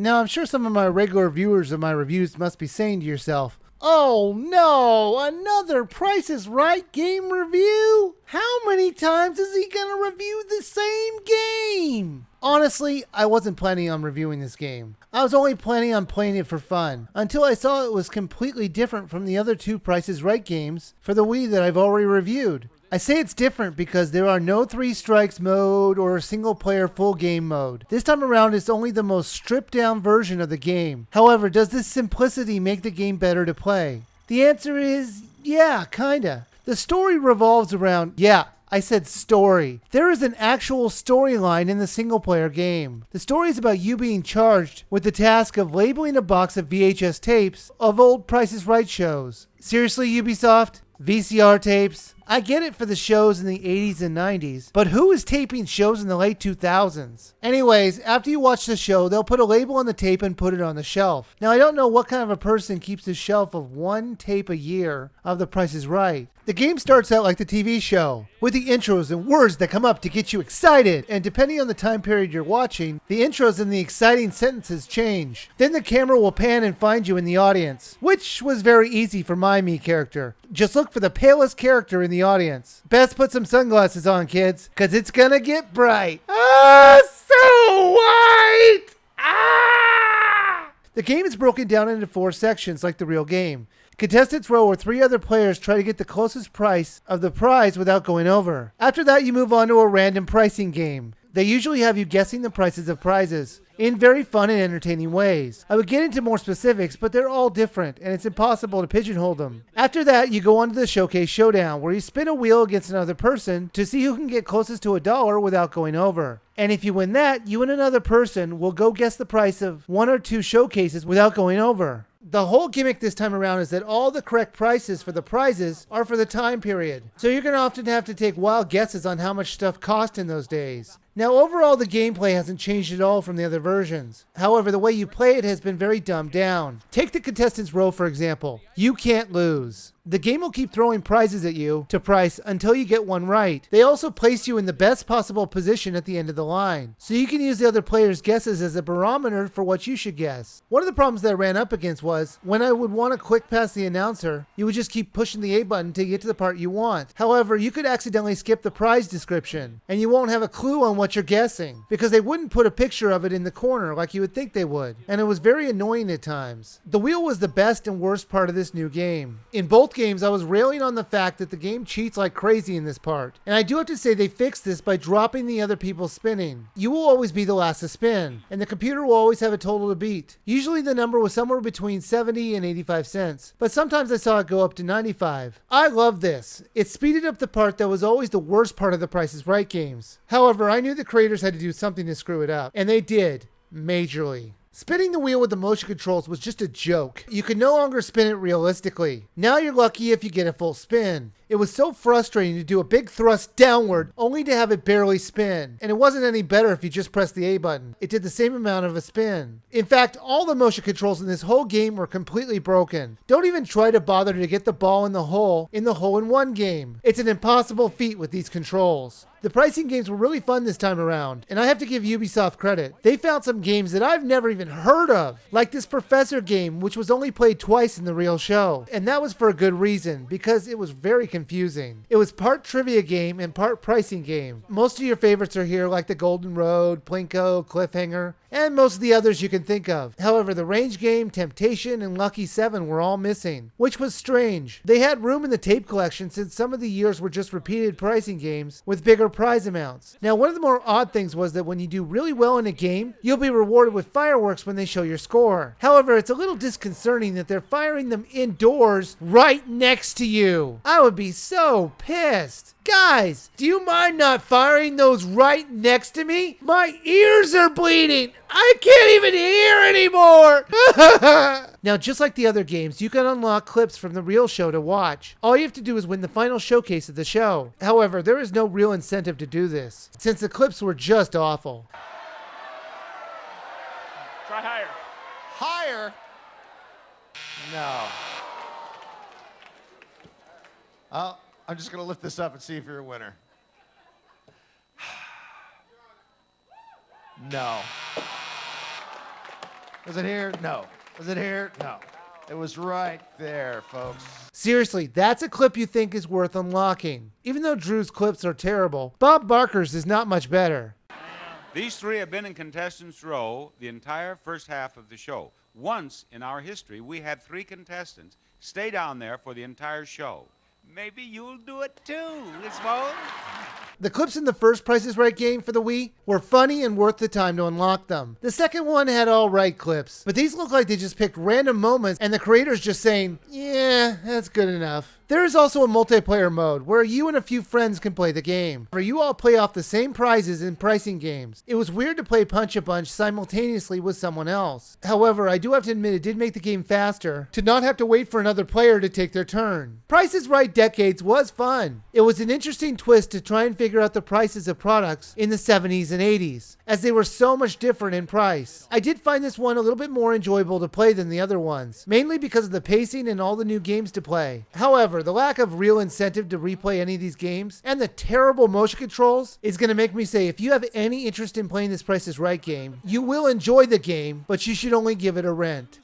Now, I'm sure some of my regular viewers of my reviews must be saying to yourself, "Oh no, another Price is Right game review? How many times is he gonna review the same game?" Honestly, I wasn't planning on reviewing this game. I was only planning on playing it for fun, until I saw it was completely different from the other two Price is Right games for the Wii that I've already reviewed. I say it's different because there are no 3 strikes mode or a single player full game mode. This time around it's only the most stripped down version of the game. However, does this simplicity make the game better to play? The answer is yeah, kinda. The story revolves around, I said story. There is an actual storyline in the single player game. The story is about you being charged with the task of labeling a box of VHS tapes of old Price is Right shows. Seriously, Ubisoft? VCR tapes? I get it for the shows in the 80s and 90s, but who is taping shows in the late 2000s? Anyways, after you watch the show, they'll put a label on the tape and put it on the shelf. Now, I don't know what kind of a person keeps a shelf of 1 tape a year of The Price is Right. The game starts out like the TV show, with the intros and words that come up to get you excited, and depending on the time period you're watching, the intros and the exciting sentences change. Then the camera will pan and find you in the audience, which was very easy for my me character. Just look for the palest character in the audience. Best put some sunglasses on, kids, cause it's gonna get bright. Ah, so white! Ah! The game is broken down into 4 sections like the real game. Contestants row where 3 other players try to get the closest price of the prize without going over. After that, you move on to a random pricing game. They usually have you guessing the prices of prizes in very fun and entertaining ways. I would get into more specifics, but they're all different, and it's impossible to pigeonhole them. After that, you go on to the Showcase Showdown, where you spin a wheel against another person to see who can get closest to $1 without going over. And if you win that, you and another person will go guess the price of 1 or 2 showcases without going over. The whole gimmick this time around is that all the correct prices for the prizes are for the time period. So you're going to often have to take wild guesses on how much stuff cost in those days. Now, overall, the gameplay hasn't changed at all from the other versions. However, the way you play it has been very dumbed down. Take the contestants row, for example. You can't lose. The game will keep throwing prizes at you to price until you get one right. They also place you in the best possible position at the end of the line, so you can use the other players' guesses as a barometer for what you should guess. One of the problems that I ran up against was, when I would want to quick past the announcer, you would just keep pushing the A button until you get to the part you want. However, you could accidentally skip the prize description, and you won't have a clue on what you're guessing, because they wouldn't put a picture of it in the corner like you would think they would, and it was very annoying at times. The wheel was the best and worst part of this new game. In both games, I was railing on the fact that the game cheats like crazy in this part, and I do have to say they fixed this by dropping the other people spinning. You will always be the last to spin, and the computer will always have a total to beat. Usually the number was somewhere between 70 and 85 cents, but sometimes I saw it go up to 95. I love this. It speeded up the part that was always the worst part of the Price is Right games. However, I knew the creators had to do something to screw it up, and they did, majorly. Spinning the wheel with the motion controls was just a joke. You could no longer spin it realistically. Now you're lucky if you get a full spin. It was so frustrating to do a big thrust downward only to have it barely spin. And it wasn't any better if you just pressed the A button. It did the same amount of a spin. In fact, all the motion controls in this whole game were completely broken. Don't even try to bother to get the ball in the hole-in-one game. It's an impossible feat with these controls. The pricing games were really fun this time around, and I have to give Ubisoft credit. They found some games that I've never even heard of, like this Professor game, which was only played twice in the real show. And that was for a good reason, because it was very confusing. It was part trivia game and part pricing game. Most of your favorites are here, like the Golden Road, Plinko, Cliffhanger, and most of the others you can think of. However, the Range game, Temptation, and Lucky 7 were all missing, which was strange. They had room in the tape collection since some of the years were just repeated pricing games with bigger prize amounts. Now, one of the more odd things was that when you do really well in a game, you'll be rewarded with fireworks when they show your score. However, it's a little disconcerting that they're firing them indoors right next to you. I would be so pissed. Guys, do you mind not firing those right next to me? My ears are bleeding. I can't even hear anymore. Now, just like the other games, you can unlock clips from the real show to watch. All you have to do is win the final showcase of the show. However, there is no real incentive to do this, since the clips were just awful. Try higher. Higher? No. I'm just going to lift this up and see if you're a winner. No. Was it here? No. Was it here? No. It was right there, folks. Seriously, that's a clip you think is worth unlocking. Even though Drew's clips are terrible, Bob Barker's is not much better. These three have been in contestants' row the entire first half of the show. Once in our history, we had 3 contestants stay down there for the entire show. Maybe you'll do it too, Miss Bowl. The clips in the first Price is Right game for the Wii were funny and worth the time to unlock them. The second one had alright clips, but these look like they just picked random moments and the creator's just saying, yeah, that's good enough. There is also a multiplayer mode where you and a few friends can play the game, where you all play off the same prizes in pricing games. It was weird to play Punch-a-Bunch simultaneously with someone else. However, I do have to admit it did make the game faster to not have to wait for another player to take their turn. Price is Right Decades was fun. It was an interesting twist to try and figure out the prices of products in the 70s and 80s, as they were so much different in price. I did find this one a little bit more enjoyable to play than the other ones, mainly because of the pacing and all the new games to play. However, the lack of real incentive to replay any of these games and the terrible motion controls is going to make me say if you have any interest in playing this Price is Right game, you will enjoy the game, but you should only give it a rent.